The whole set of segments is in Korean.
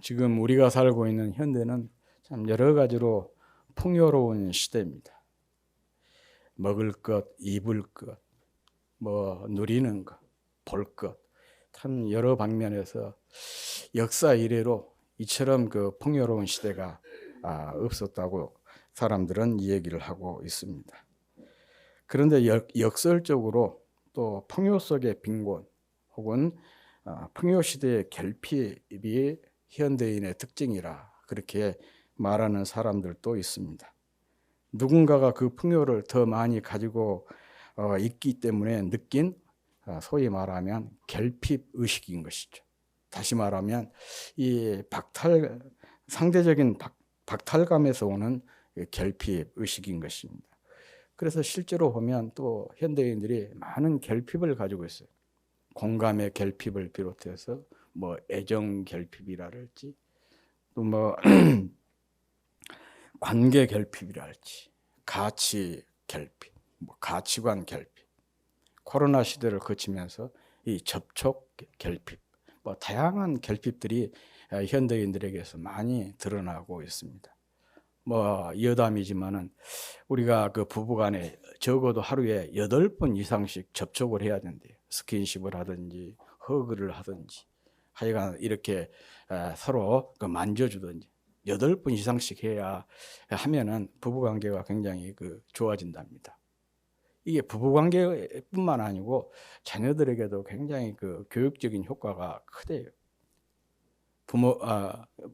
지금 우리가 살고 있는 현대는 참 여러 가지로 풍요로운 시대입니다. 먹을 것, 입을 것, 누리는 것, 볼 것, 참 여러 방면에서 역사 이래로 이처럼 그 풍요로운 시대가 없었다고 사람들은 이야기를 하고 있습니다. 그런데 역설적으로 또 풍요 속의 빈곤 혹은 풍요 시대의 결핍이 현대인의 특징이라 그렇게 말하는 사람들도 있습니다. 누군가가 그 풍요를 더 많이 가지고 있기 때문에 느낀 소위 말하면 결핍 의식인 것이죠. 다시 말하면 이 상대적인 박탈감에서 오는 결핍 의식인 것입니다. 그래서 실제로 보면 또 현대인들이 많은 결핍을 가지고 있어요. 공감의 결핍을 비롯해서 애정 결핍이랄지 또 관계 결핍이랄지 가치 결핍, 가치관 결핍, 코로나 시대를 거치면서 이 접촉 결핍, 다양한 결핍들이 현대인들에게서 많이 드러나고 있습니다. 여담이지만은 우리가 그 부부간에 적어도 하루에 8번 이상씩 접촉을 해야 된대요. 스킨십을 하든지 허그를 하든지 하여간 이렇게 서로 만져주든지 8번 이상씩 해야 하면은 부부관계가 굉장히 좋아진답니다. 이게 부부관계뿐만 아니고 자녀들에게도 굉장히 교육적인 효과가 크대요.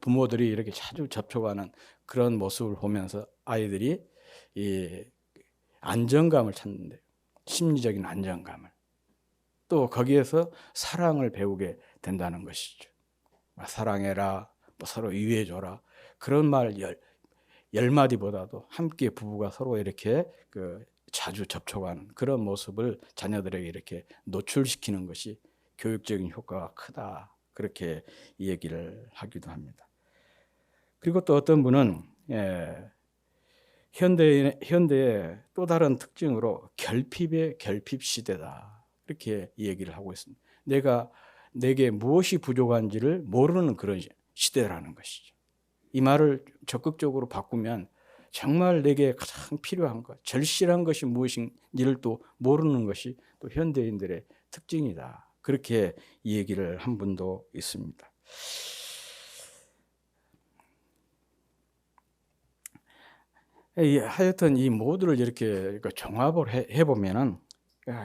부모들이 이렇게 자주 접촉하는 그런 모습을 보면서 아이들이 이 안정감을 찾는데, 심리적인 안정감을, 또 거기에서 사랑을 배우게 된다는 것이죠. 사랑해라, 서로 위해줘라, 그런 말 10마디보다도 함께 부부가 서로 이렇게 자주 접촉하는 그런 모습을 자녀들에게 이렇게 노출시키는 것이 교육적인 효과가 크다, 그렇게 얘기를 하기도 합니다. 그리고 또 어떤 분은 현대의 또 다른 특징으로 결핍의 결핍 시대다, 이렇게 얘기를 하고 있습니다. 내게 무엇이 부족한지를 모르는 그런 시대라는 것이죠. 이 말을 적극적으로 바꾸면 정말 내게 가장 필요한 것, 절실한 것이 무엇인지를 또 모르는 것이 또 현대인들의 특징이다, 그렇게 이 얘기를 한 분도 있습니다. 하여튼 이 모두를 이렇게 종합을 해보면은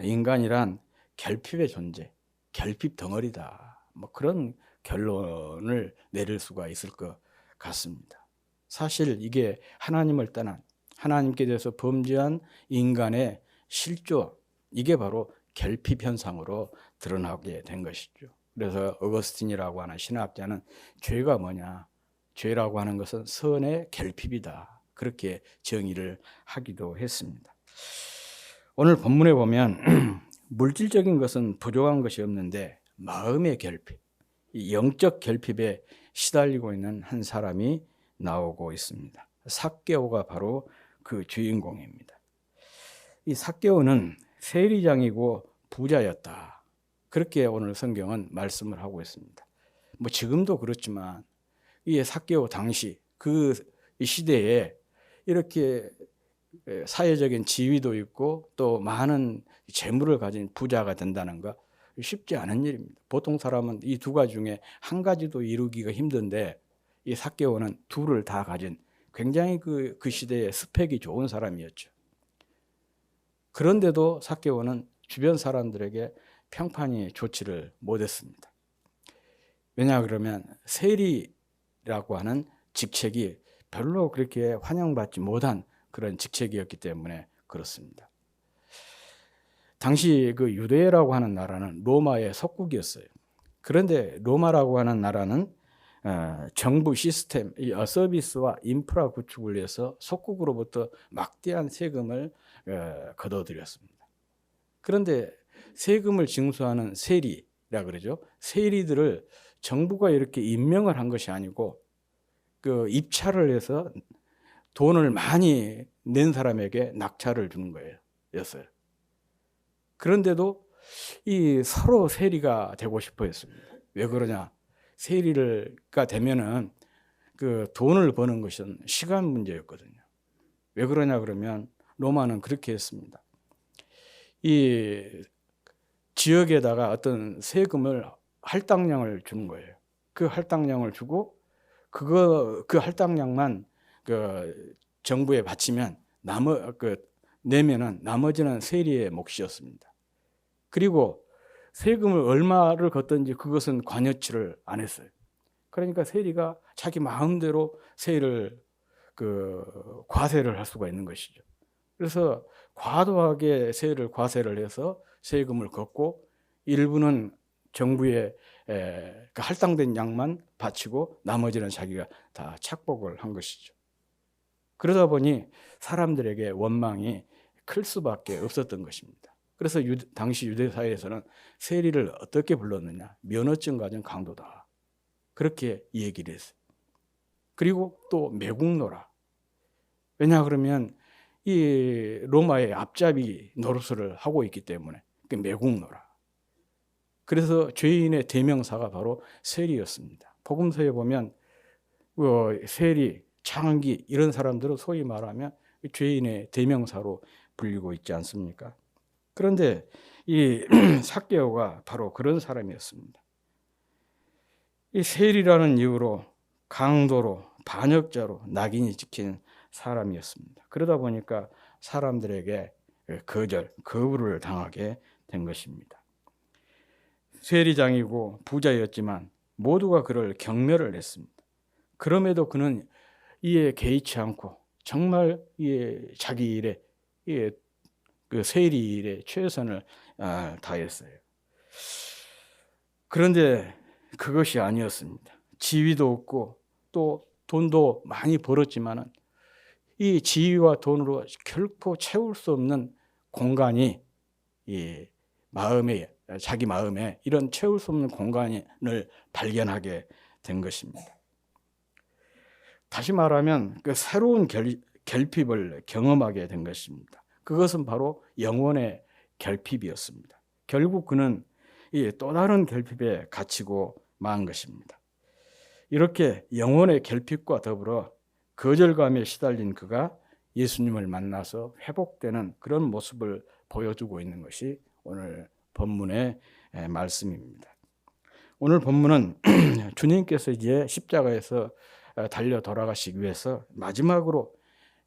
인간이란 결핍의 존재, 결핍 덩어리다, 그런 결론을 내릴 수가 있을 것 같습니다. 사실 이게 하나님을 떠난, 하나님께 대해서 범죄한 인간의 실조, 이게 바로 결핍 현상으로 드러나게 된 것이죠. 그래서 어거스틴이라고 하는 신학자는 죄가 뭐냐? 죄라고 하는 것은 선의 결핍이다, 그렇게 정의를 하기도 했습니다. 오늘 본문에 보면 물질적인 것은 부족한 것이 없는데 마음의 결핍, 영적 결핍에 시달리고 있는 한 사람이 나오고 있습니다. 삭개오가 바로 그 주인공입니다. 이 삭개오는 세리장이고 부자였다, 그렇게 오늘 성경은 말씀을 하고 있습니다. 지금도 그렇지만 이 삭개오 당시 그 시대에 이렇게 사회적인 지위도 있고 또 많은 재물을 가진 부자가 된다는 거 쉽지 않은 일입니다. 보통 사람은 이 두 가지 중에 한 가지도 이루기가 힘든데 이 삭개오는 둘을 다 가진 굉장히 그 시대에 스펙이 좋은 사람이었죠. 그런데도 삭개오는 주변 사람들에게 평판이 좋지를 못했습니다. 왜냐 그러면 세리라고 하는 직책이 별로 그렇게 환영받지 못한 그런 직책이었기 때문에 그렇습니다. 당시 그 유대라고 하는 나라는 로마의 속국이었어요. 그런데 로마라고 하는 나라는 정부 시스템, 서비스와 인프라 구축을 위해서 속국으로부터 막대한 세금을 거둬들였습니다. 그런데 세금을 징수하는 세리라 그러죠. 세리들을 정부가 이렇게 임명을 한 것이 아니고 입찰을 해서 돈을 많이 낸 사람에게 낙찰을 주는 거였어요. 그런데도 이 서로 세리가 되고 싶어 했습니다. 왜 그러냐? 세리가 되면은 그 돈을 버는 것은 시간 문제였거든요. 왜 그러냐 그러면 로마는 그렇게 했습니다. 이 지역에다가 어떤 세금을 할당량을 주는 거예요. 그 할당량을 주고 그 할당량만 그 정부에 바치면 내면은 나머지는 세리의 몫이었습니다. 그리고 세금을 얼마를 걷든지 그것은 관여치를 안 했어요. 그러니까 세리가 자기 마음대로 세를 과세를 할 수가 있는 것이죠. 그래서 과도하게 과세를 해서 세금을 걷고 일부는 정부에 할당된 양만 바치고 나머지는 자기가 다 착복을 한 것이죠. 그러다 보니 사람들에게 원망이 클 수밖에 없었던 것입니다. 그래서 당시 유대 사회에서는 세리를 어떻게 불렀느냐? 면허증 가진 강도다. 그렇게 얘기를 했어요. 그리고 또 매국노라. 왜냐 그러면 이 로마의 앞잡이 노릇을 하고 있기 때문에 매국노라. 그래서 죄인의 대명사가 바로 세리였습니다. 복음서에 보면 세리, 창기 이런 사람들은 소위 말하면 죄인의 대명사로 불리고 있지 않습니까? 그런데 이 삭개오가 바로 그런 사람이었습니다. 이 세리라는 이유로 강도로 반역자로 낙인이 찍힌 사람이었습니다. 그러다 보니까 사람들에게 거부를 당하게 된 것입니다. 세리장이고 부자였지만 모두가 그를 경멸을 했습니다. 그럼에도 그는 이에 개의치 않고 정말 자기 일에 그 세리 일에 최선을 다했어요. 그런데 그것이 아니었습니다. 지위도 없고 또 돈도 많이 벌었지만은 이 지위와 돈으로 결코 채울 수 없는 공간이 자기 마음에 이런 채울 수 없는 공간을 발견하게 된 것입니다. 다시 말하면 그 새로운 결핍을 경험하게 된 것입니다. 그것은 바로 영혼의 결핍이었습니다. 결국 그는 또 다른 결핍에 갇히고 만 것입니다. 이렇게 영혼의 결핍과 더불어 거절감에 시달린 그가 예수님을 만나서 회복되는 그런 모습을 보여주고 있는 것이 오늘 본문의 말씀입니다. 오늘 본문은 주님께서 이제 십자가에서 달려 돌아가시기 위해서 마지막으로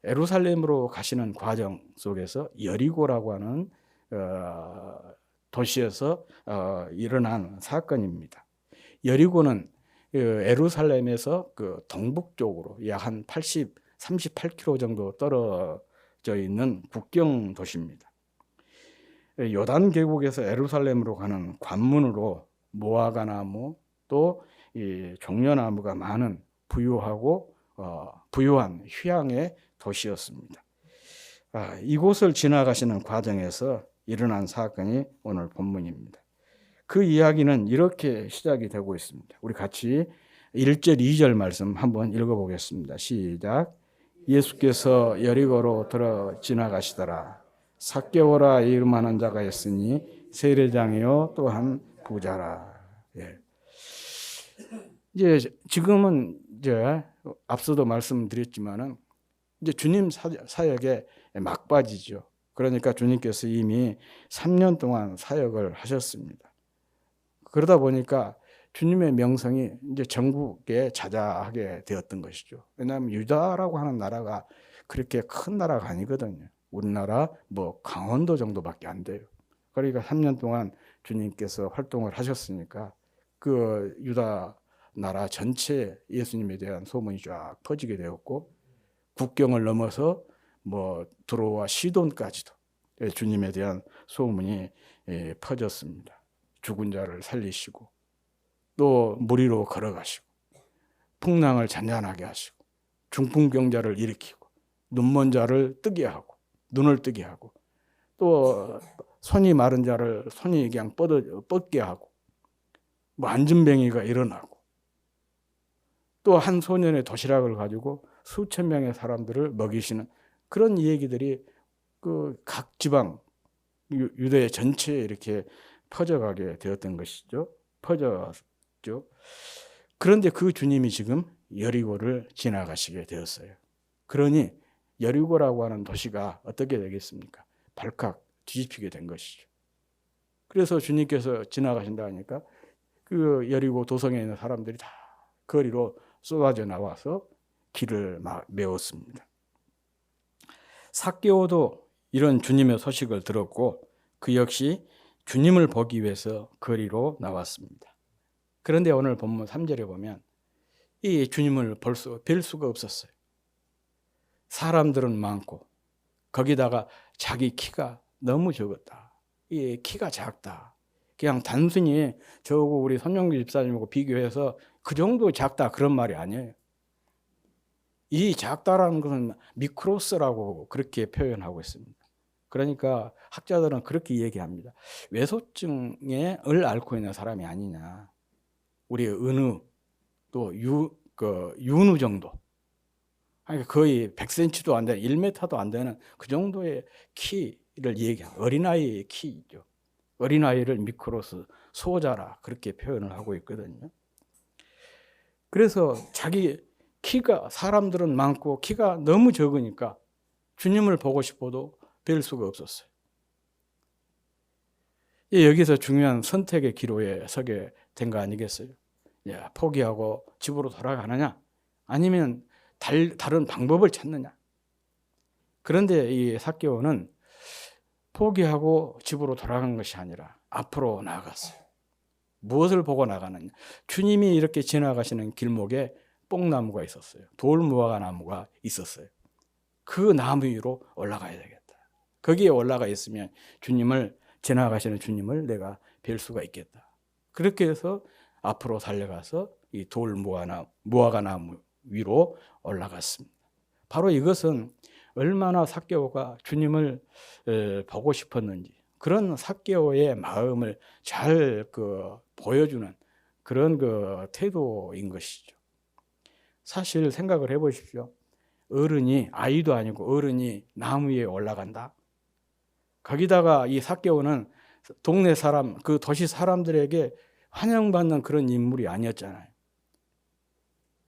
예루살렘으로 가시는 과정 속에서 여리고라고 하는 도시에서 일어난 사건입니다. 여리고는 예루살렘에서 그 동북쪽으로 약 한 38km 정도 떨어져 있는 국경 도시입니다. 요단 계곡에서 예루살렘으로 가는 관문으로 무화과 나무 또 이 종려나무가 많은 부유한 휴양의 도시였습니다. 이곳을 지나가시는 과정에서 일어난 사건이 오늘 본문입니다. 그 이야기는 이렇게 시작이 되고 있습니다. 우리 같이 1절, 2절 말씀 한번 읽어보겠습니다. 시작. 예수께서 여리고로 지나가시더라. 삭개오라 이름하는 자가 있으니 세례장이요 또한 부자라. 예. 이제 지금은 앞서도 말씀드렸지만은 이제 주님 사역의 막바지죠. 그러니까 주님께서 이미 3년 동안 사역을 하셨습니다. 그러다 보니까 주님의 명성이 이제 전국에 자자하게 되었던 것이죠. 왜냐하면 유다라고 하는 나라가 그렇게 큰 나라가 아니거든요. 우리나라 강원도 정도밖에 안 돼요. 그러니까 3년 동안 주님께서 활동을 하셨으니까 그 유다 나라 전체에 예수님에 대한 소문이 쫙 퍼지게 되었고 국경을 넘어서 드로와 시돈까지도 주님에 대한 소문이 퍼졌습니다. 죽은 자를 살리시고 또 물 위로 걸어가시고 풍랑을 잔잔하게 하시고 중풍병자를 일으키고 눈먼 자를 뜨게 하고 눈을 뜨게 하고 또 손이 마른 자를 손이 그냥 뻗게 하고 안진뱅이가 일어나고 또 한 소년의 도시락을 가지고 수천 명의 사람들을 먹이시는 그런 얘기들이 각 지방 유대 전체에 이렇게 퍼져가게 되었던 것이죠. 퍼졌죠. 그런데 그 주님이 지금 여리고를 지나가시게 되었어요. 그러니 여리고라고 하는 도시가 어떻게 되겠습니까? 발칵 뒤집히게 된 것이죠. 그래서 주님께서 지나가신다 하니까 그 여리고 도성에 있는 사람들이 다 거리로 쏟아져 나와서 길을 막 메웠습니다. 삭개오도 이런 주님의 소식을 들었고 그 역시 주님을 보기 위해서 거리로 나왔습니다. 그런데 오늘 본문 3절에 보면 이 주님을 뵐 수가 없었어요. 사람들은 많고 거기다가 자기 키가 너무 적었다. 이 키가 작다. 그냥 단순히 저하고 우리 손영규 집사님하고 비교해서 그 정도 작다 그런 말이 아니에요. 이 작다라는 것은 미크로스라고 그렇게 표현하고 있습니다. 그러니까 학자들은 그렇게 얘기합니다. 외소증을 앓고 있는 사람이 아니냐. 우리의 은우 또 윤우 정도. 거의 100cm도 안 되는 1m도 안 되는 그 정도의 키를 얘기하는 어린아이의 키죠. 어린아이를 미크로스 소자라 그렇게 표현을 하고 있거든요. 그래서 자기 키가 사람들은 많고 키가 너무 적으니까 주님을 보고 싶어도 뵐 수가 없었어요. 여기서 중요한 선택의 기로에 서게 된 거 아니겠어요? 포기하고 집으로 돌아가느냐 아니면 다른 방법을 찾느냐. 그런데 이 삭개오는 포기하고 집으로 돌아간 것이 아니라 앞으로 나아갔어요. 무엇을 보고 나가느냐. 주님이 이렇게 지나가시는 길목에 뽕나무가 있었어요. 돌무화과 나무가 있었어요. 그 나무 위로 올라가야 되겠다. 거기에 올라가 있으면 지나가시는 주님을 내가 뵐 수가 있겠다. 그렇게 해서 앞으로 달려가서 이 돌무화과 나무 위로 올라갔습니다. 바로 이것은 얼마나 삭개오가 주님을 보고 싶었는지 그런 삭개오의 마음을 잘 보여주는 그런 태도인 것이죠. 사실 생각을 해보십시오. 아이도 아니고 어른이 나무 위에 올라간다. 거기다가 이 삭개오는 동네 사람, 그 도시 사람들에게 환영받는 그런 인물이 아니었잖아요.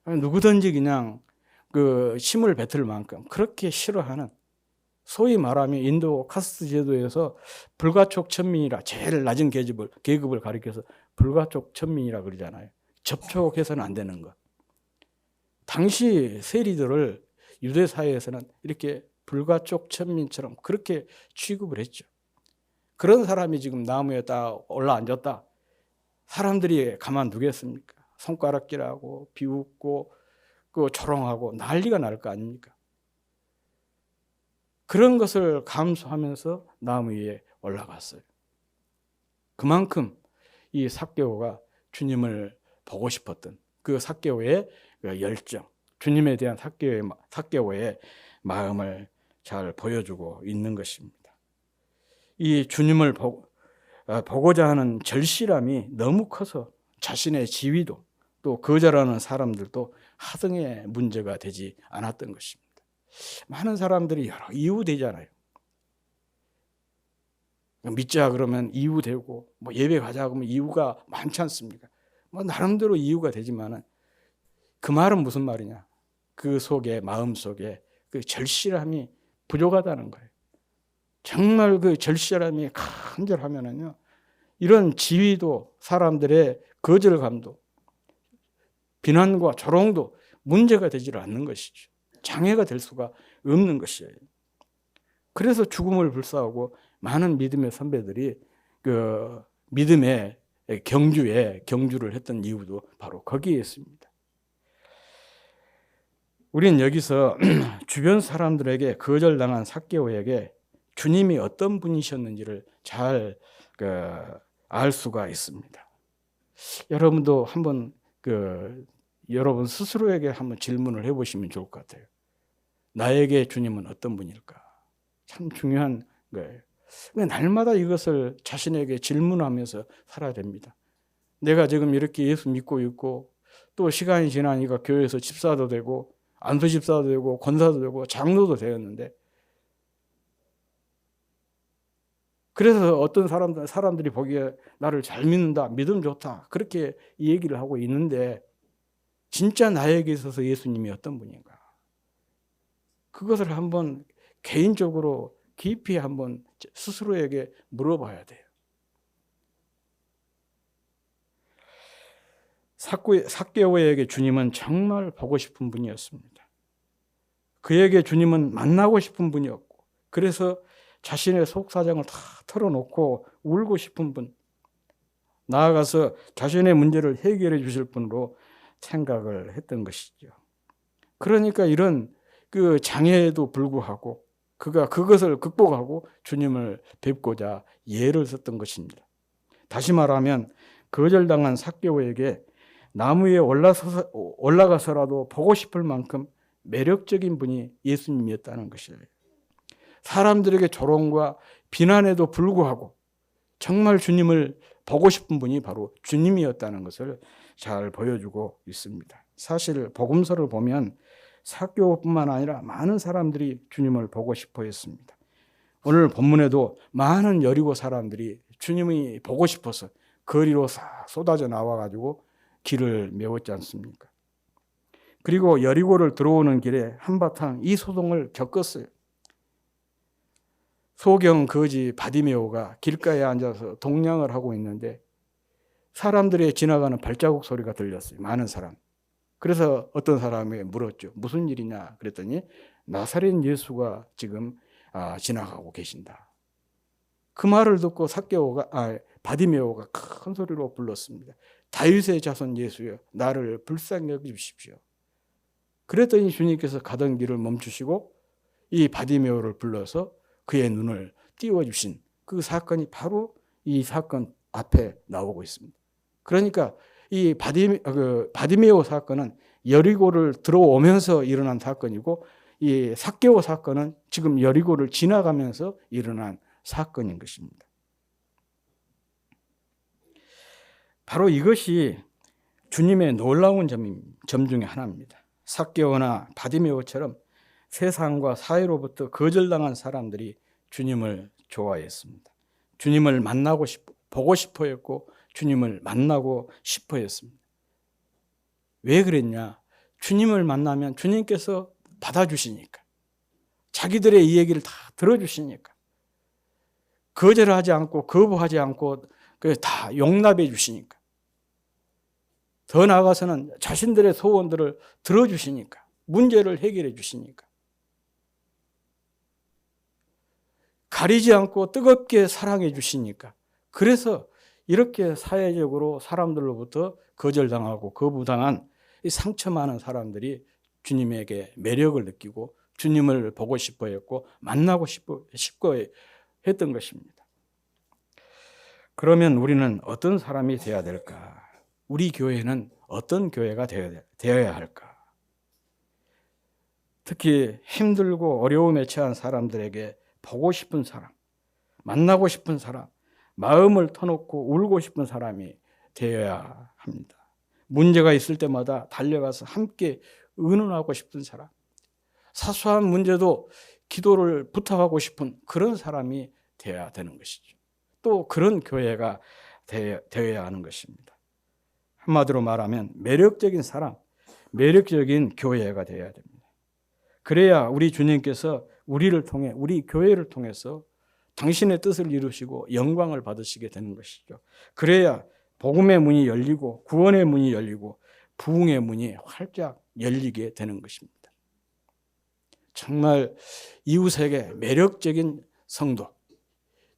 누구든지 그냥 힘을 뱉을 만큼 그렇게 싫어하는, 소위 말하면 인도 카스트 제도에서 불가촉 천민이라, 제일 낮은 계급을 가리켜서 불가촉 천민이라 그러잖아요. 접촉해서는 안 되는 것. 당시 세리들을 유대 사회에서는 이렇게 불가촉 천민처럼 그렇게 취급을 했죠. 그런 사람이 지금 나무에 딱 올라앉았다. 사람들이 가만두겠습니까? 손가락질하고 비웃고 조롱하고 난리가 날 거 아닙니까? 그런 것을 감수하면서 나무 위에 올라갔어요. 그만큼 이 삭개오가 주님을 보고 싶었던 그 삭개오의 열정, 주님에 대한 삭개오의 마음을 잘 보여주고 있는 것입니다. 이 주님을 보고자 하는 절실함이 너무 커서 자신의 지위도 또 거절하는 사람들도 하등의 문제가 되지 않았던 것입니다. 많은 사람들이 여러 이유 되잖아요. 믿자 그러면 이유 되고, 예배 가자 그러면 이유가 많지 않습니까? 나름대로 이유가 되지만은 그 말은 무슨 말이냐? 그 속에, 마음 속에 그 절실함이 부족하다는 거예요. 정말 그 절실함이 간절하면은요, 이런 지위도 사람들의 거절감도 비난과 조롱도 문제가 되지 않는 것이죠. 장애가 될 수가 없는 것이에요. 그래서 죽음을 불사하고 많은 믿음의 선배들이 그 믿음의 경주를 했던 이유도 바로 거기에 있습니다. 우리는 여기서 주변 사람들에게 거절당한 삭개오에게 주님이 어떤 분이셨는지를 잘 알 수가 있습니다. 여러분도 한번 여러분 스스로에게 한번 질문을 해보시면 좋을 것 같아요. 나에게 주님은 어떤 분일까? 참 중요한 거예요. 날마다 이것을 자신에게 질문하면서 살아야 됩니다. 내가 지금 이렇게 예수 믿고 있고 또 시간이 지나니까 교회에서 집사도 되고 안수집사도 되고 권사도 되고 장로도 되었는데, 그래서 어떤 사람들이 보기에 나를 잘 믿는다, 믿음 좋다 그렇게 얘기를 하고 있는데, 진짜 나에게 있어서 예수님이 어떤 분인가? 그것을 한번 개인적으로 깊이 한번 스스로에게 물어봐야 돼요. 삭개오에게 주님은 정말 보고 싶은 분이었습니다. 그에게 주님은 만나고 싶은 분이었고, 그래서 자신의 속사정을 다 털어놓고 울고 싶은 분, 나아가서 자신의 문제를 해결해 주실 분으로 생각을 했던 것이죠. 그러니까 이런 그 장애에도 불구하고 그가 그것을 극복하고 주님을 뵙고자 예를 썼던 것입니다. 다시 말하면 거절당한 삭개오에게 나무 위에 올라가서라도 보고 싶을 만큼 매력적인 분이 예수님이었다는 것이에요. 사람들에게 조롱과 비난에도 불구하고 정말 주님을 보고 싶은 분이 바로 주님이었다는 것을 잘 보여주고 있습니다. 사실 복음서를 보면 삭개오뿐만 아니라 많은 사람들이 주님을 보고 싶어 했습니다. 오늘 본문에도 많은 여리고 사람들이 주님이 보고 싶어서 거리로 쏟아져 나와가지고 길을 메웠지 않습니까? 그리고 여리고를 들어오는 길에 한바탕 이 소동을 겪었어요. 소경 거지 바디메오가 길가에 앉아서 동냥을 하고 있는데 사람들이 지나가는 발자국 소리가 들렸어요. 많은 사람. 그래서 어떤 사람이 물었죠. 무슨 일이냐 그랬더니 나사렛 예수가 지금 지나가고 계신다. 그 말을 듣고 바디메오가 큰 소리로 불렀습니다. 다윗의 자손 예수여, 나를 불쌍히 여기십시오. 그랬더니 주님께서 가던 길을 멈추시고 이 바디메오를 불러서 그의 눈을 띄워주신 그 사건이 바로 이 사건 앞에 나오고 있습니다. 그러니까 이 바디메오 사건은 여리고를 들어오면서 일어난 사건이고, 이 삭개오 사건은 지금 여리고를 지나가면서 일어난 사건인 것입니다. 바로 이것이 주님의 놀라운 점 중에 하나입니다. 삭개오나 바디메오처럼 세상과 사회로부터 거절당한 사람들이 주님을 좋아했습니다. 주님을 보고 싶어 했고 주님을 만나고 싶어 했습니다. 왜 그랬냐? 주님을 만나면 주님께서 받아주시니까, 자기들의 이 얘기를 다 들어주시니까, 거절하지 않고 거부하지 않고 다 용납해 주시니까, 더 나아가서는 자신들의 소원들을 들어주시니까, 문제를 해결해 주시니까, 가리지 않고 뜨겁게 사랑해 주시니까, 그래서 이렇게 사회적으로 사람들로부터 거절당하고 거부당한 이 상처 많은 사람들이 주님에게 매력을 느끼고 주님을 보고 싶어 했고 만나고 싶어 했던 것입니다. 그러면 우리는 어떤 사람이 되어야 될까? 우리 교회는 어떤 교회가 되어야 할까? 특히 힘들고 어려움에 처한 사람들에게 보고 싶은 사람, 만나고 싶은 사람, 마음을 터놓고 울고 싶은 사람이 되어야 합니다. 문제가 있을 때마다 달려가서 함께 의논하고 싶은 사람, 사소한 문제도 기도를 부탁하고 싶은 그런 사람이 되어야 되는 것이죠. 또 그런 교회가 되어야 하는 것입니다. 한마디로 말하면 매력적인 사람, 매력적인 교회가 되어야 됩니다. 그래야 우리 주님께서 우리를 통해, 우리 교회를 통해서 당신의 뜻을 이루시고 영광을 받으시게 되는 것이죠. 그래야 복음의 문이 열리고 구원의 문이 열리고 부흥의 문이 활짝 열리게 되는 것입니다. 정말 이웃에게 매력적인 성도,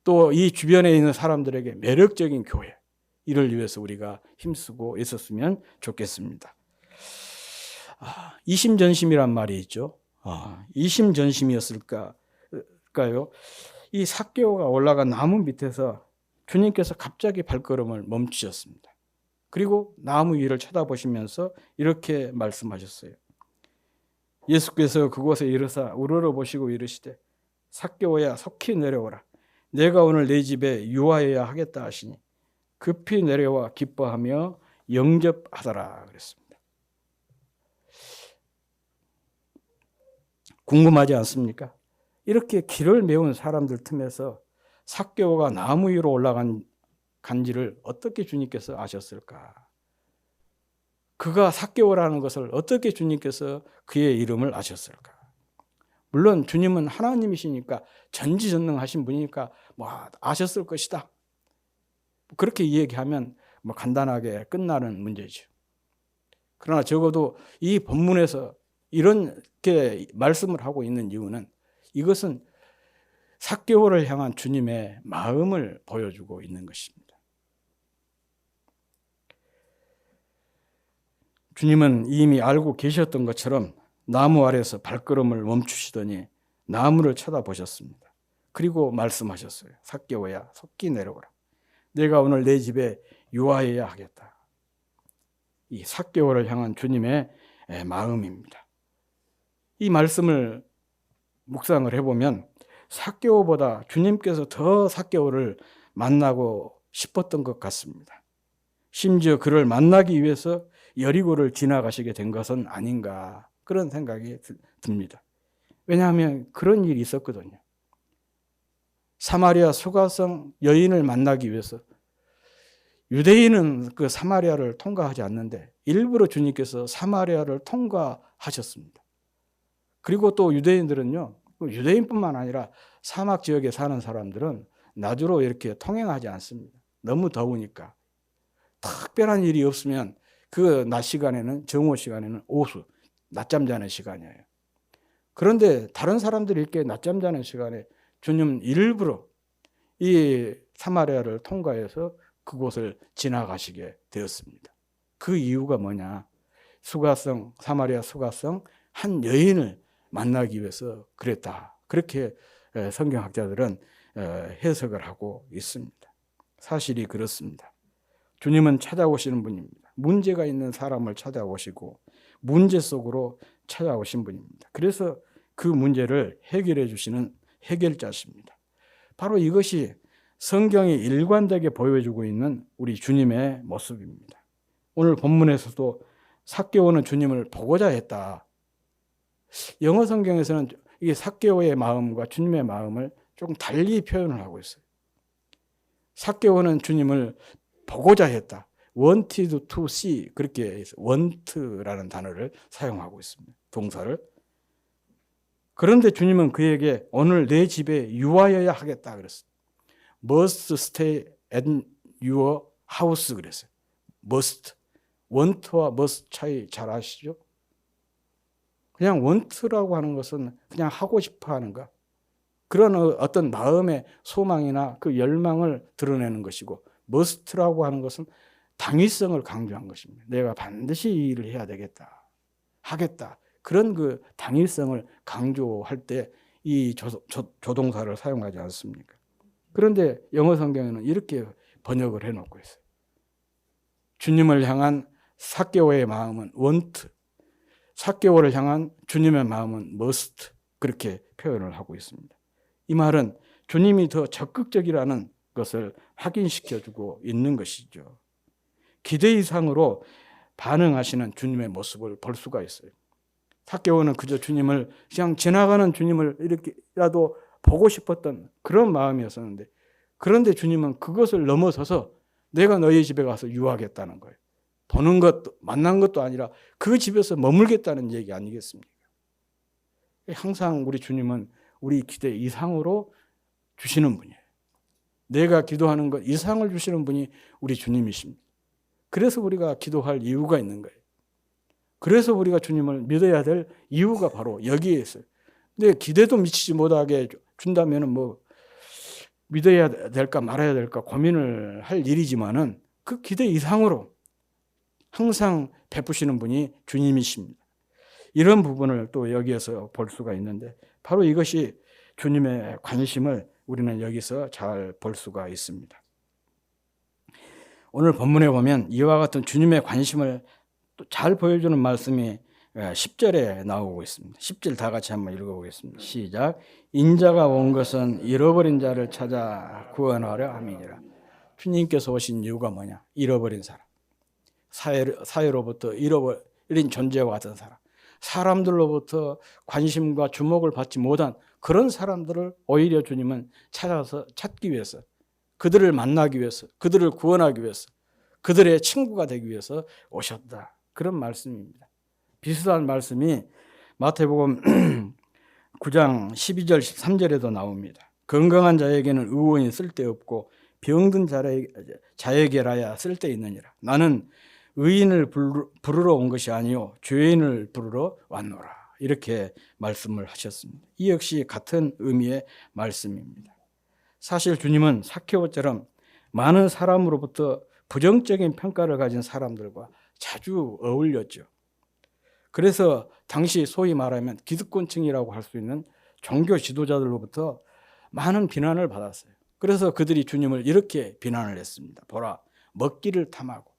또 이 주변에 있는 사람들에게 매력적인 교회, 이를 위해서 우리가 힘쓰고 있었으면 좋겠습니다. 이심전심이란 말이 있죠. 이심전심이었을까요? 이 삭개오가 올라간 나무 밑에서 주님께서 갑자기 발걸음을 멈추셨습니다. 그리고 나무 위를 쳐다보시면서 이렇게 말씀하셨어요. 예수께서 그곳에 이르사 우러러보시고 이르시되 삭개오야 속히 내려오라. 내가 오늘 내 집에 유하여야 하겠다 하시니 급히 내려와 기뻐하며 영접하더라 그랬습니다. 궁금하지 않습니까? 이렇게 길을 메운 사람들 틈에서 삭개오가 나무 위로 올라간 간지를 어떻게 주님께서 아셨을까? 그가 삭개오라는 것을 어떻게 주님께서 그의 이름을 아셨을까? 물론 주님은 하나님이시니까 전지전능하신 분이니까 뭐 아셨을 것이다. 그렇게 이야기하면 뭐 간단하게 끝나는 문제죠. 그러나 적어도 이 본문에서 이렇게 말씀을 하고 있는 이유는 이것은 삭개오를 향한 주님의 마음을 보여주고 있는 것입니다. 주님은 이미 알고 계셨던 것처럼 나무 아래에서 발걸음을 멈추시더니 나무를 쳐다보셨습니다. 그리고 말씀하셨어요. 삭개오야, 속히 내려오라. 내가 오늘 내 집에 유하여야 하겠다. 이 삭개오를 향한 주님의 마음입니다. 이 말씀을 묵상을 해보면 삭개오보다 주님께서 더 삭개오를 만나고 싶었던 것 같습니다. 심지어 그를 만나기 위해서 여리고를 지나가시게 된 것은 아닌가 그런 생각이 듭니다. 왜냐하면 그런 일이 있었거든요. 사마리아 수가성 여인을 만나기 위해서 유대인은 그 사마리아를 통과하지 않는데 일부러 주님께서 사마리아를 통과하셨습니다. 그리고 또 유대인들은요, 유대인뿐만 아니라 사막 지역에 사는 사람들은 낮으로 이렇게 통행하지 않습니다. 너무 더우니까. 특별한 일이 없으면 그 낮 시간에는, 정오 시간에는 오후, 낮잠 자는 시간이에요. 그런데 다른 사람들이 이렇게 낮잠 자는 시간에 주님은 일부러 이 사마리아를 통과해서 그곳을 지나가시게 되었습니다. 그 이유가 뭐냐? 수가성, 사마리아 수가성 한 여인을 만나기 위해서 그랬다. 그렇게 성경학자들은 해석을 하고 있습니다. 사실이 그렇습니다. 주님은 찾아오시는 분입니다. 문제가 있는 사람을 찾아오시고 문제 속으로 찾아오신 분입니다. 그래서 그 문제를 해결해 주시는 해결자십니다. 바로 이것이 성경이 일관되게 보여주고 있는 우리 주님의 모습입니다. 오늘 본문에서도 삭개오는 주님을 보고자 했다. 영어 성경에서는 이 삭개오의 마음과 주님의 마음을 조금 달리 표현을 하고 있어요. 삭개오는 주님을 보고자 했다. wanted to see 그렇게 want라는 단어를 사용하고 있습니다. 동사를. 그런데 주님은 그에게 오늘 내 집에 유하여야 하겠다 그랬어요. must stay at your house 그랬어요. must. want와 must 차이 잘 아시죠? 그냥 want라고 하는 것은 그냥 하고 싶어 하는 것. 그런 어떤 마음의 소망이나 그 열망을 드러내는 것이고 must라고 하는 것은 당위성을 강조한 것입니다. 내가 반드시 이 일을 해야 되겠다. 하겠다. 그런 그 당위성을 강조할 때 이 조동사를 사용하지 않습니까? 그런데 영어 성경에는 이렇게 번역을 해놓고 있어요. 주님을 향한 삭개오의 마음은 want, 삭개오를 향한 주님의 마음은 must 그렇게 표현을 하고 있습니다. 이 말은 주님이 더 적극적이라는 것을 확인시켜주고 있는 것이죠. 기대 이상으로 반응하시는 주님의 모습을 볼 수가 있어요. 삭개오는 그저 주님을 그냥 지나가는 주님을 이렇게라도 보고 싶었던 그런 마음이었었는데 그런데 주님은 그것을 넘어서서 내가 너희 집에 가서 유하겠다는 거예요. 보는 것도 만난 것도 아니라 그 집에서 머물겠다는 얘기 아니겠습니까? 항상 우리 주님은 우리 기대 이상으로 주시는 분이에요. 내가 기도하는 것 이상을 주시는 분이 우리 주님이십니다. 그래서 우리가 기도할 이유가 있는 거예요. 그래서 우리가 주님을 믿어야 될 이유가 바로 여기에 있어요. 근데 기대도 미치지 못하게 준다면 뭐 믿어야 될까 말아야 될까 고민을 할 일이지만은 그 기대 이상으로 항상 베푸시는 분이 주님이십니다. 이런 부분을 또 여기에서 볼 수가 있는데 바로 이것이 주님의 관심을 우리는 여기서 잘 볼 수가 있습니다. 오늘 본문에 보면 이와 같은 주님의 관심을 또 잘 보여주는 말씀이 10절에 나오고 있습니다. 10절 다 같이 한번 읽어보겠습니다. 시작. 인자가 온 것은 잃어버린 자를 찾아 구원하려 함이니라. 주님께서 오신 이유가 뭐냐? 잃어버린 사람. 사회로부터 잃어버린 존재와 같은 사람. 사람들로부터 관심과 주목을 받지 못한 그런 사람들을 오히려 주님은 찾아서 찾기 위해서 그들을 만나기 위해서 그들을 구원하기 위해서 그들의 친구가 되기 위해서 오셨다. 그런 말씀입니다. 비슷한 말씀이 마태복음 9장 12절 13절에도 나옵니다. 건강한 자에게는 의원이 쓸데없고 병든 자에게라야 쓸데있느니라. 나는 의인을 부르러 온 것이 아니요 죄인을 부르러 왔노라. 이렇게 말씀을 하셨습니다. 이 역시 같은 의미의 말씀입니다. 사실 주님은 삭개오처럼 많은 사람으로부터 부정적인 평가를 가진 사람들과 자주 어울렸죠. 그래서 당시 소위 말하면 기득권층이라고 할 수 있는 종교 지도자들로부터 많은 비난을 받았어요. 그래서 그들이 주님을 이렇게 비난을 했습니다. 보라, 먹기를 탐하고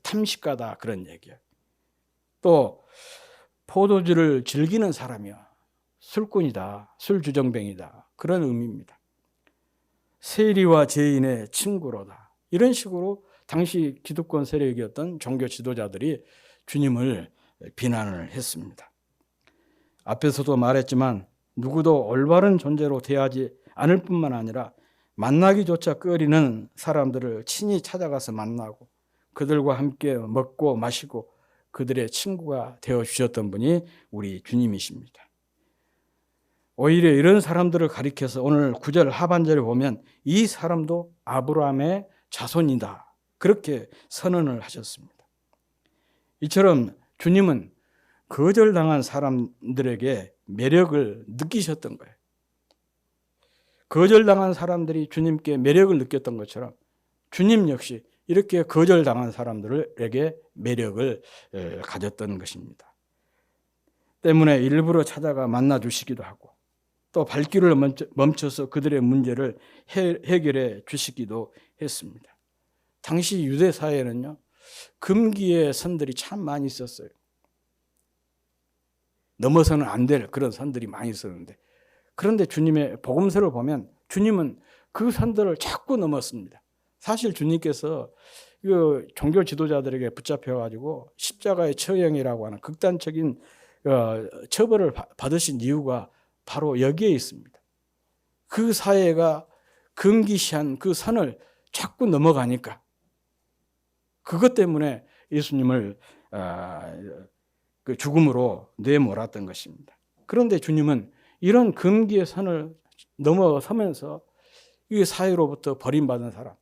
탐식가다, 그런 얘기예요. 또 포도주를 즐기는 사람이야, 술꾼이다, 술주정뱅이다, 그런 의미입니다. 세리와 죄인의 친구로다, 이런 식으로 당시 기득권 세력이었던 종교 지도자들이 주님을 비난을 했습니다. 앞에서도 말했지만 누구도 올바른 존재로 대하지 않을 뿐만 아니라 만나기조차 꺼리는 사람들을 친히 찾아가서 만나고 그들과 함께 먹고 마시고 그들의 친구가 되어주셨던 분이 우리 주님이십니다. 오히려 이런 사람들을 가리켜서 오늘 9절 하반절에 보면 이 사람도 아브라함의 자손이다, 그렇게 선언을 하셨습니다. 이처럼 주님은 거절당한 사람들에게 매력을 느끼셨던 거예요. 거절당한 사람들이 주님께 매력을 느꼈던 것처럼 주님 역시 이렇게 거절당한 사람들에게 매력을 가졌던 것입니다. 때문에 일부러 찾아가 만나주시기도 하고 또 발길을 멈춰서 그들의 문제를 해결해 주시기도 했습니다. 당시 유대 사회에는요, 금기의 선들이 참 많이 있었어요. 넘어서는 안 될 그런 선들이 많이 있었는데, 그런데 주님의 복음서를 보면 주님은 그 선들을 자꾸 넘었습니다. 사실 주님께서 그 종교 지도자들에게 붙잡혀가지고 십자가의 처형이라고 하는 극단적인 처벌을 받으신 이유가 바로 여기에 있습니다. 그 사회가 금기시한 그 선을 자꾸 넘어가니까 그것 때문에 예수님을 그 죽음으로 내몰았던 것입니다. 그런데 주님은 이런 금기의 선을 넘어서면서 이 사회로부터 버림받은 사람,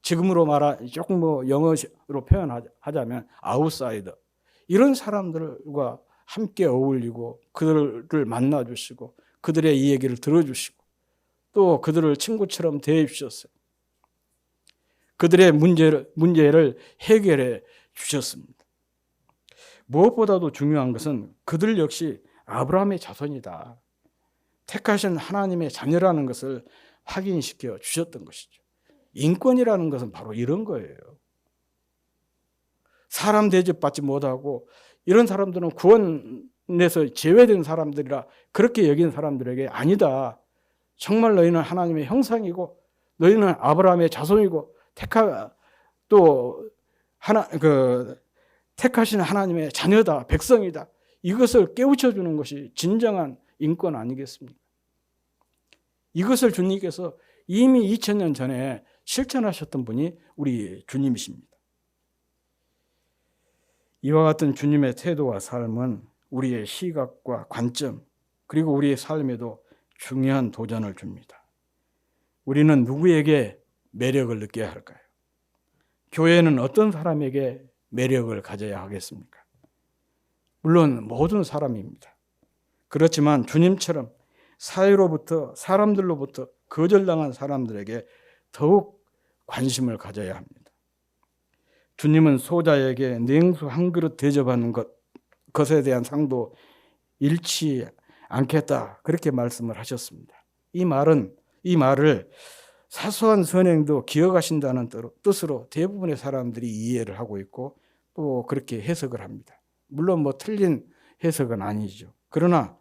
지금으로 조금 영어로 표현하자면 아웃사이더, 이런 사람들과 함께 어울리고 그들을 만나주시고 그들의 이 얘기를 들어주시고 또 그들을 친구처럼 대해 주셨어요. 그들의 문제를 해결해 주셨습니다. 무엇보다도 중요한 것은 그들 역시 아브라함의 자손이다, 택하신 하나님의 자녀라는 것을 확인시켜 주셨던 것이죠. 인권이라는 것은 바로 이런 거예요. 사람 대접받지 못하고 이런 사람들은 구원에서 제외된 사람들이라 그렇게 여긴 사람들에게 아니다, 정말 너희는 하나님의 형상이고 너희는 아브라함의 자손이고 택하신 하나님의 자녀다, 백성이다, 이것을 깨우쳐주는 것이 진정한 인권 아니겠습니까? 이것을 주님께서 이미 2000년 전에 실천하셨던 분이 우리 주님이십니다. 이와 같은 주님의 태도와 삶은 우리의 시각과 관점 그리고 우리의 삶에도 중요한 도전을 줍니다. 우리는 누구에게 매력을 느껴야 할까요? 교회는 어떤 사람에게 매력을 가져야 하겠습니까? 물론 모든 사람입니다. 그렇지만 주님처럼 사회로부터, 사람들로부터 거절당한 사람들에게 더욱 관심을 가져야 합니다. 주님은 소자에게 냉수 한 그릇 대접하는 것에 대한 상도 잃지 않겠다, 그렇게 말씀을 하셨습니다. 이 말을 사소한 선행도 기억하신다는 뜻으로 대부분의 사람들이 이해를 하고 있고 또 그렇게 해석을 합니다. 물론 틀린 해석은 아니죠. 그러나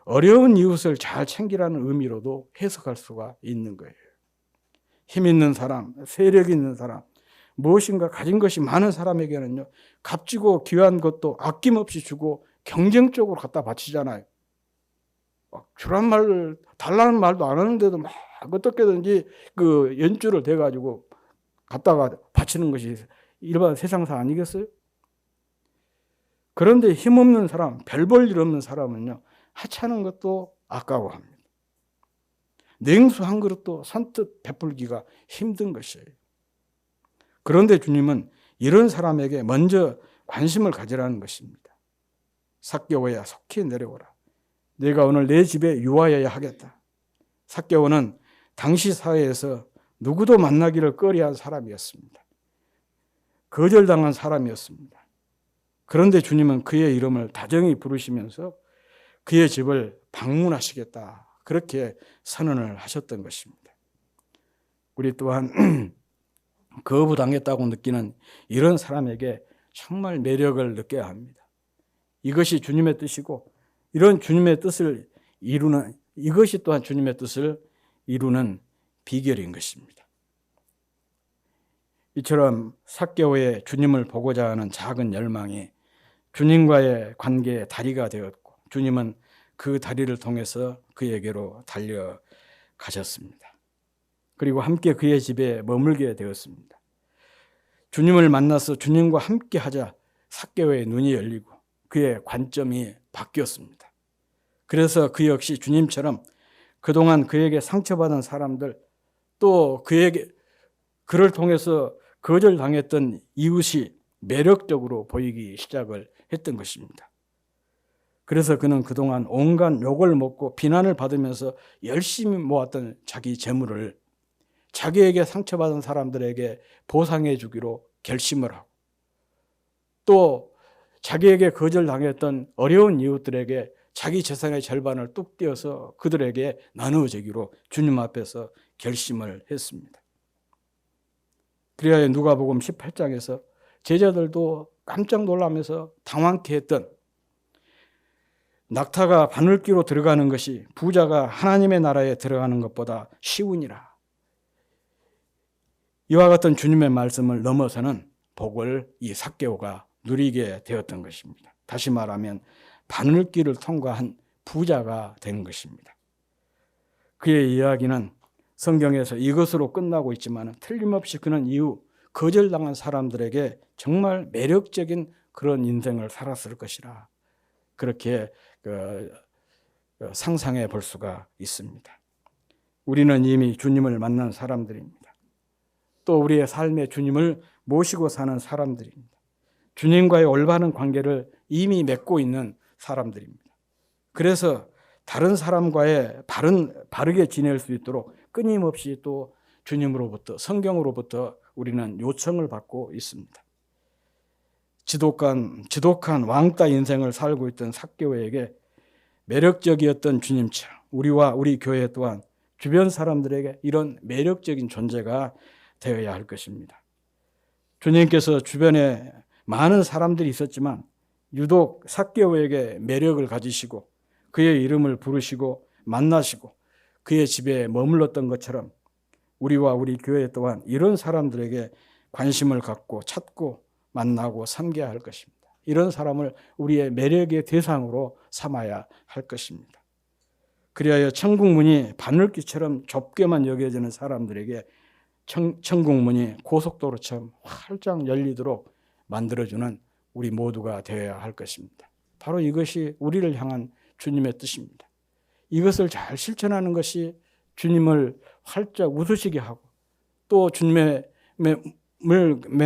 어려운 이웃을 잘 챙기라는 의미로도 해석할 수가 있는 거예요. 힘 있는 사람, 세력 있는 사람, 무엇인가 가진 것이 많은 사람에게는요, 값지고 귀한 것도 아낌없이 주고 경쟁적으로 갖다 바치잖아요. 주란 말, 달라는 말도 안 하는데도 막 어떻게든지 그 연줄을 대가지고 갖다가 바치는 것이 일반 세상사 아니겠어요? 그런데 힘없는 사람, 별 볼 일 없는 사람은요, 하찮은 것도 아까워합니다. 냉수 한 그릇도 선뜻 베풀기가 힘든 것이에요. 그런데 주님은 이런 사람에게 먼저 관심을 가지라는 것입니다. 삭개오야, 속히 내려오라. 내가 오늘 내 집에 유하여야 하겠다. 삭개오는 당시 사회에서 누구도 만나기를 꺼려한 사람이었습니다. 거절당한 사람이었습니다. 그런데 주님은 그의 이름을 다정히 부르시면서 그의 집을 방문하시겠다. 그렇게 선언을 하셨던 것입니다. 우리 또한 거부당했다고 느끼는 이런 사람에게 정말 매력을 느껴야 합니다. 이것이 주님의 뜻이고 이런 주님의 뜻을 이루는 이것이 또한 주님의 뜻을 이루는 비결인 것입니다. 이처럼 삭개오의 주님을 보고자 하는 작은 열망이 주님과의 관계의 다리가 되었고 주님은 그 다리를 통해서 그에게로 달려가셨습니다. 그리고 함께 그의 집에 머물게 되었습니다. 주님을 만나서 주님과 함께 하자 삭개오의 눈이 열리고 그의 관점이 바뀌었습니다. 그래서 그 역시 주님처럼 그동안 그에게 상처받은 사람들 또 그를 통해서 거절당했던 이웃이 매력적으로 보이기 시작을 했던 것입니다. 그래서 그는 그동안 온갖 욕을 먹고 비난을 받으면서 열심히 모았던 자기 재물을 자기에게 상처받은 사람들에게 보상해 주기로 결심을 하고 또 자기에게 거절당했던 어려운 이웃들에게 자기 재산의 절반을 뚝 떼어서 그들에게 나누어주기로 주님 앞에서 결심을 했습니다. 그래야 누가복음 18장에서 제자들도 깜짝 놀라면서 당황케 했던 낙타가 바늘귀로 들어가는 것이 부자가 하나님의 나라에 들어가는 것보다 쉬우니라. 이와 같은 주님의 말씀을 넘어서는 복을 이 삭개오가 누리게 되었던 것입니다. 다시 말하면 바늘귀를 통과한 부자가 된 것입니다. 그의 이야기는 성경에서 이것으로 끝나고 있지만 틀림없이 그는 이후 거절당한 사람들에게 정말 매력적인 그런 인생을 살았을 것이라 그렇게 상상해 볼 수가 있습니다. 우리는 이미 주님을 만난 사람들입니다. 또 우리의 삶에 주님을 모시고 사는 사람들입니다. 주님과의 올바른 관계를 이미 맺고 있는 사람들입니다. 그래서 다른 사람과의 바르게 지낼 수 있도록 끊임없이 또 주님으로부터 성경으로부터 우리는 요청을 받고 있습니다. 지독한 왕따 인생을 살고 있던 삭개오에게 매력적이었던 주님처럼 우리와 우리 교회 또한 주변 사람들에게 이런 매력적인 존재가 되어야 할 것입니다. 주님께서 주변에 많은 사람들이 있었지만 유독 삭개오에게 매력을 가지시고 그의 이름을 부르시고 만나시고 그의 집에 머물렀던 것처럼 우리와 우리 교회 또한 이런 사람들에게 관심을 갖고 찾고 만나고 섬겨야 할 것입니다. 이런 사람을 우리의 매력의 대상으로 삼아야 할 것입니다. 그리하여 천국문이 바늘귀처럼 좁게만 여겨지는 사람들에게 천국문이 고속도로처럼 활짝 열리도록 만들어주는 우리 모두가 되어야 할 것입니다. 바로 이것이 우리를 향한 주님의 뜻입니다. 이것을 잘 실천하는 것이 주님을 활짝 웃으시게 하고 또 주님의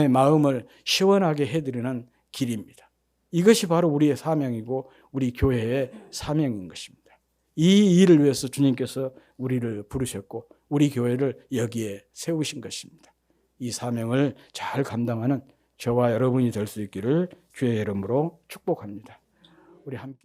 마음을 시원하게 해드리는 길입니다. 이것이 바로 우리의 사명이고 우리 교회의 사명인 것입니다. 이 일을 위해서 주님께서 우리를 부르셨고 우리 교회를 여기에 세우신 것입니다. 이 사명을 잘 감당하는 저와 여러분이 될 수 있기를 주의 이름으로 축복합니다. 우리 함께